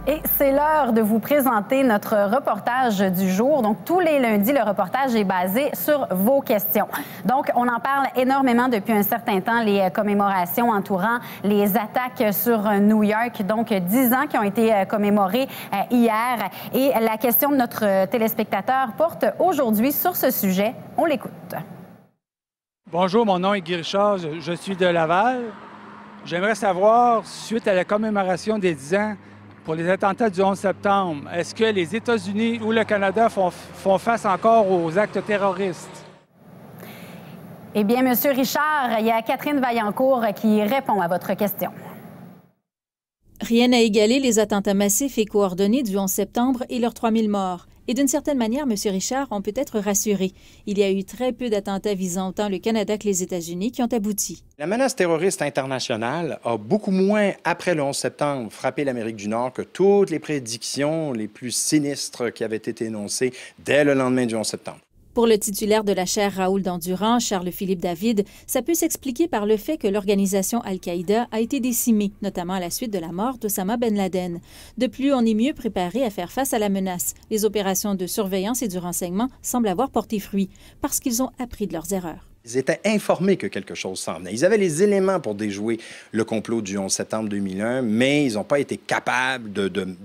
Et c'est l'heure de vous présenter notre reportage du jour. Donc, tous les lundis, le reportage est basé sur vos questions. Donc, on en parle énormément depuis un certain temps, les commémorations entourant les attaques sur New York. Donc, 10 ans qui ont été commémorés hier. Et la question de notre téléspectateur porte aujourd'hui sur ce sujet. On l'écoute. Bonjour, mon nom est Guy Richard, je suis de Laval. J'aimerais savoir, suite à la commémoration des 10 ans, pour les attentats du 11 septembre, est-ce que les États-Unis ou le Canada font face encore aux actes terroristes? Eh bien, M. Richard, il y a Catherine Vaillancourt qui répond à votre question. Rien n'a égalé les attentats massifs et coordonnés du 11 septembre et leurs 3000 morts. Et d'une certaine manière, M. Richard, on peut être rassuré. Il y a eu très peu d'attentats visant autant le Canada que les États-Unis qui ont abouti. La menace terroriste internationale a beaucoup moins, après le 11 septembre, frappé l'Amérique du Nord que toutes les prédictions les plus sinistres qui avaient été énoncées dès le lendemain du 11 septembre. Pour le titulaire de la chaire Raoul Dandurand, Charles-Philippe David, ça peut s'expliquer par le fait que l'organisation Al-Qaïda a été décimée, notamment à la suite de la mort d'Osama Ben Laden. De plus, on est mieux préparé à faire face à la menace. Les opérations de surveillance et du renseignement semblent avoir porté fruit, parce qu'ils ont appris de leurs erreurs. Ils étaient informés que quelque chose s'en venait. Ils avaient les éléments pour déjouer le complot du 11 septembre 2001, mais ils n'ont pas été capables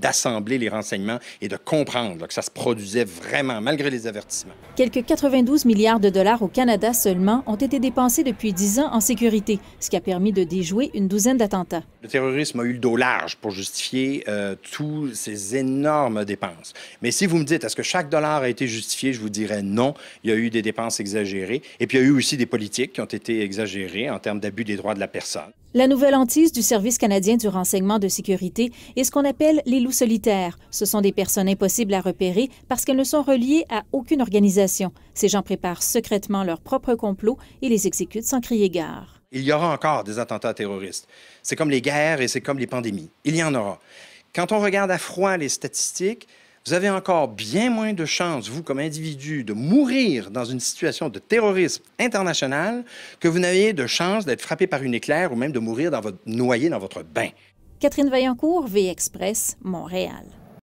d'assembler les renseignements et de comprendre là, que ça se produisait vraiment, malgré les avertissements. Quelques 92 milliards de dollars au Canada seulement ont été dépensés depuis 10 ans en sécurité, ce qui a permis de déjouer une douzaine d'attentats. Le terrorisme a eu le dos large pour justifier toutes ces énormes dépenses. Mais si vous me dites, est-ce que chaque dollar a été justifié, je vous dirais non. Il y a eu des dépenses exagérées. Et puis, il y a eu aussi des politiques qui ont été exagérées en termes d'abus des droits de la personne. La nouvelle hantise du Service canadien du renseignement de sécurité est ce qu'on appelle les loups solitaires. Ce sont des personnes impossibles à repérer parce qu'elles ne sont reliées à aucune organisation. Ces gens préparent secrètement leurs propres complots et les exécutent sans crier gare. Il y aura encore des attentats terroristes. C'est comme les guerres et c'est comme les pandémies. Il y en aura. Quand on regarde à froid les statistiques, vous avez encore bien moins de chances, vous, comme individu, de mourir dans une situation de terrorisme international que vous n'avez de chance d'être frappé par une éclair ou même de mourir noyé dans votre bain. Catherine Vaillancourt, V-Express, Montréal.